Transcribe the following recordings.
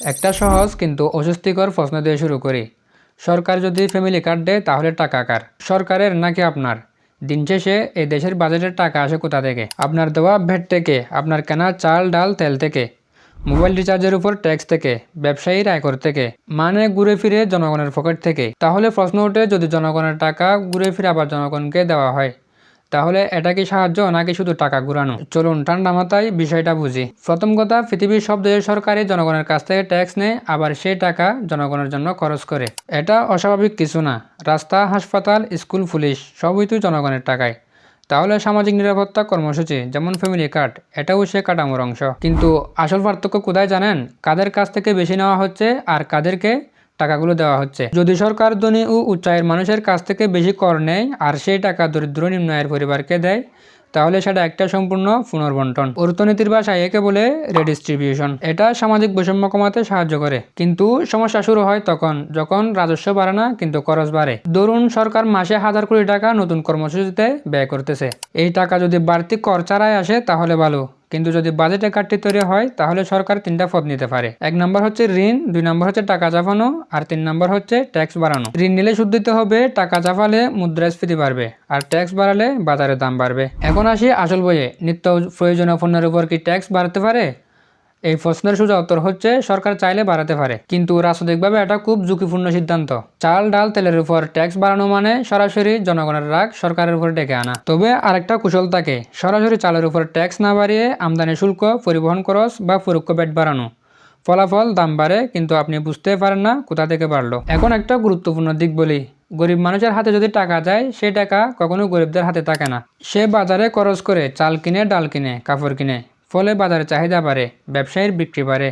একটা সহজ কিন্তু অস্বস্তিকর প্রশ্ন দিয়ে শুরু করি। সরকার যদি ফ্যামিলি কার্ড দেয় তাহলে টাকা কার? সরকারের নাকি আপনার? দিন শেষে এই দেশের বাজেটের টাকা আসে কোথা থেকে? আপনার দেওয়া ভ্যাট থেকে, আপনার কেনা চাল ডাল তেল থেকে, মোবাইল রিচার্জের উপর ট্যাক্স থেকে, ব্যবসায়ীর আয়কর থেকে, মানে ঘুরে ফিরে জনগণের পকেট থেকে। তাহলে প্রশ্ন ওঠে, যদি জনগণের টাকা ঘুরে ফিরে আবার জনগণকে দেওয়া হয়, তাহলে এটা কি সাহায্য নাকি শুধু টাকা ঘুরানো? চলুন ঠান্ডা মাথায় বিষয়টা বুঝি। প্রথম কথা, পৃথিবীর সব দেশের সরকারই জনগণের কাছ থেকে ট্যাক্স নেয়, আবার সেই টাকা জনগণের জন্য খরচ করে। এটা অস্বাভাবিক কিছু না। রাস্তা, হাসপাতাল, স্কুল, পুলিশ সবই তো জনগণের টাকায়। তাহলে সামাজিক নিরাপত্তা কর্মসূচি যেমন ফ্যামিলি কার্ড, এটাও সে কাঠামোর অংশ। কিন্তু আসল পার্থক্য কোথায় জানেন? কাদের কাছ থেকে বেশি নেওয়া হচ্ছে আর কাদেরকে টাকাগুলো দেওয়া হচ্ছে। যদি সরকার ধনী ও উচ্চ আয়ের মানুষের কাছ থেকে বেশি কর নেয় আর সেই টাকা দরিদ্র নিম্ন আয়ের পরিবারকে দেয়, তাহলে সেটা একটা সম্পূর্ণ পুনর্বন্টন। অর্থনীতির ভাষায় একে বলে রেডিস্ট্রিবিউশন। এটা সামাজিক বৈষম্য কমাতে সাহায্য করে। কিন্তু সমস্যা শুরু হয় তখন, যখন রাজস্ব বাড়ে না কিন্তু খরচ বাড়ে। ধরুন সরকার মাসে হাজার কোটি টাকা নতুন কর্মসূচিতে ব্যয় করতেছে। এই টাকা যদি বাড়তি কর ছাড়াই আসে তাহলে ভালো, কিন্তু যদি বাজেটে ঘাটতি তৈরি হয় তাহলে সরকার তিনটা পথ নিতে পারে। এক নম্বর হচ্ছে ঋণ, দুই নম্বর হচ্ছে টাকা চাপানো, আর তিন নম্বর হচ্ছে ট্যাক্স বাড়ানো। ঋণ নিলে সুদ দিতে হবে, টাকা চাপালে মুদ্রাস্ফীতি বাড়বে, আর ট্যাক্স বাড়ালে বাজারের দাম বাড়বে। এখন আসি আসল বইয়ে, নিত্য প্রয়োজনীয় পণ্যের উপর কি ট্যাক্স বাড়তে পারে? এই প্রশ্নের সোজা উত্তর হচ্ছে সরকার চাইলে বাড়াতে পারে, কিন্তু রাজনৈতিকভাবে এটা খুব ঝুঁকিপূর্ণ সিদ্ধান্ত। চাল ডাল তেলের উপর ট্যাক্স বাড়ানো মানে সরাসরি জনগণের রাগ সরকারের উপর ডেকে আনা। তবে আরেকটা কুশল থাকে, সরাসরি চালের উপর ট্যাক্স না বাড়িয়ে আমদানি শুল্ক, পরিবহন খরচ বা পরোক্ষ ভ্যাট বাড়ানো। ফলাফল দাম বাড়ে, কিন্তু আপনি বুঝতে পারেন না কোথা থেকে বাড়লো। এখন একটা গুরুত্বপূর্ণ দিক বলি, গরিব মানুষের হাতে যদি টাকা যায়, সেই টাকা কখনো গরিবদের হাতে থাকে না। সে বাজারে খরচ করে, চাল কিনে, ডাল কিনে, কাপড় কিনে। ফলে বাজারে চাহিদা বাড়ে, ব্যবসায়ীর বিক্রি বাড়ে,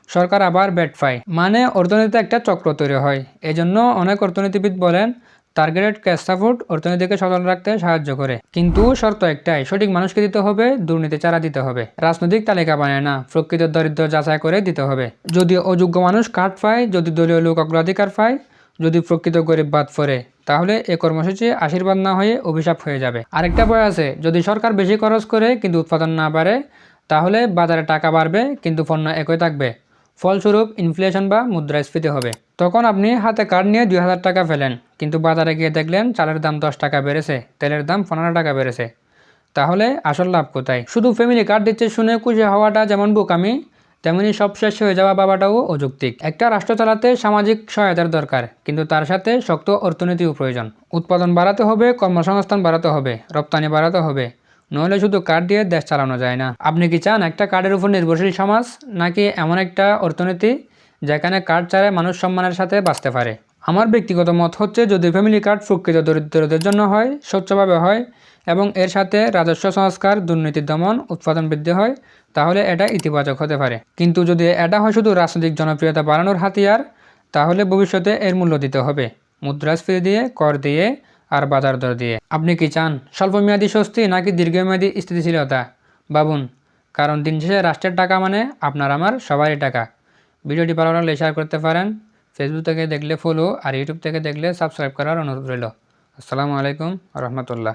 সরকার আবার ব্যাট পায়, মানে অর্থনীতিতে একটা চক্র তৈরি হয়। এজন্য অনেক অর্থনীতিবিদ বলেন, টার্গেটেড ক্যাশ সাপোর্ট অর্থনীতিকে সচল রাখতে সাহায্য করে। কিন্তু শর্ত একটাই, সঠিক মানুষকে দিতে হবে, দুর্নীতি ছাড়া দিতে হবে। রাজনৈতিক তালিকা বানায় না, প্রকৃত দরিদ্র যাচাই করে দিতে হবে। যদি অযোগ্য মানুষ কার্ড পায়, যদি দলীয় লোক অগ্রাধিকার পায়, যদি প্রকৃত গরিব বাদ পড়ে, তাহলে এ কর্মসূচি আশীর্বাদ না হয়ে অভিশাপ হয়ে যাবে। আরেকটা ভয় আছে, যদি সরকার বেশি খরচ করে কিন্তু উৎপাদন না বাড়ে, তাহলে বাজারে টাকা বাড়বে কিন্তু পণ্য একই থাকবে। ফলস্বরূপ ইনফ্লেশন বা মুদ্রাস্ফীতি হবে। তখন আপনি হাতে কার্ড নিয়ে 2000 টাকা ফেলেন, কিন্তু বাজারে গিয়ে দেখলেন চালের দাম 10 টাকা বেড়েছে, তেলের দাম 15 টাকা বেড়েছে। তাহলে আসল লাভ কোথায়? শুধু ফ্যামিলি কার্ড দিচ্ছে শুনে খুশি হওয়াটা যেমন বোকামি, তেমনি সব শেষ হয়ে যাওয়া বাবাটাও অযৌক্তিক। একটা রাষ্ট্র চালাতে সামাজিক সহায়তার দরকার, কিন্তু তার সাথে শক্ত অর্থনীতিও প্রয়োজন। উৎপাদন বাড়াতে হবে, কর্মসংস্থান বাড়াতে হবে, রপ্তানি বাড়াতে হবে, নইলে শুধু কার্ড দিয়ে দেশ চালানো যায় না। আপনি কি চান একটা কার্ডের উপর নির্ভরশীল সমাজ, নাকি এমন একটা অর্থনীতি যেখানে কার্ড ছাড়া মানুষ সম্মানের সাথে বাঁচতে পারে? আমার ব্যক্তিগত মত হচ্ছে, যদি ফ্যামিলি কার্ড প্রকৃত দরিদ্রদের জন্য হয়, স্বচ্ছভাবে হয় এবং এর সাথে রাজস্ব সংস্কার, দুর্নীতি দমন, উৎপাদন বৃদ্ধি হয়, তাহলে এটা ইতিবাচক হতে পারে। কিন্তু যদি এটা হয় শুধু রাজনৈতিক জনপ্রিয়তা বাড়ানোর হাতিয়ার, তাহলে ভবিষ্যতে এর মূল্য দিতে হবে, মুদ্রাস্ফীতি দিয়ে, কর দিয়ে আর বাজার দর দিয়ে। আপনি কি চান স্বল্পমেয়াদী স্বস্তি নাকি দীর্ঘমেয়াদী স্থিতিশীলতা? ভাবুন, কারণ দিন শেষে রাষ্ট্রের টাকা মানে আপনার আমার সবারই টাকা। ভিডিওটি ভালো লাগলে শেয়ার করতে পারেন। ফেসবুক থেকে দেখলে ফলো আর ইউটিউব থেকে দেখলে সাবস্ক্রাইব করার অনুরোধ রইল। আসসালামু আলাইকুম রহমতুল্লাহ।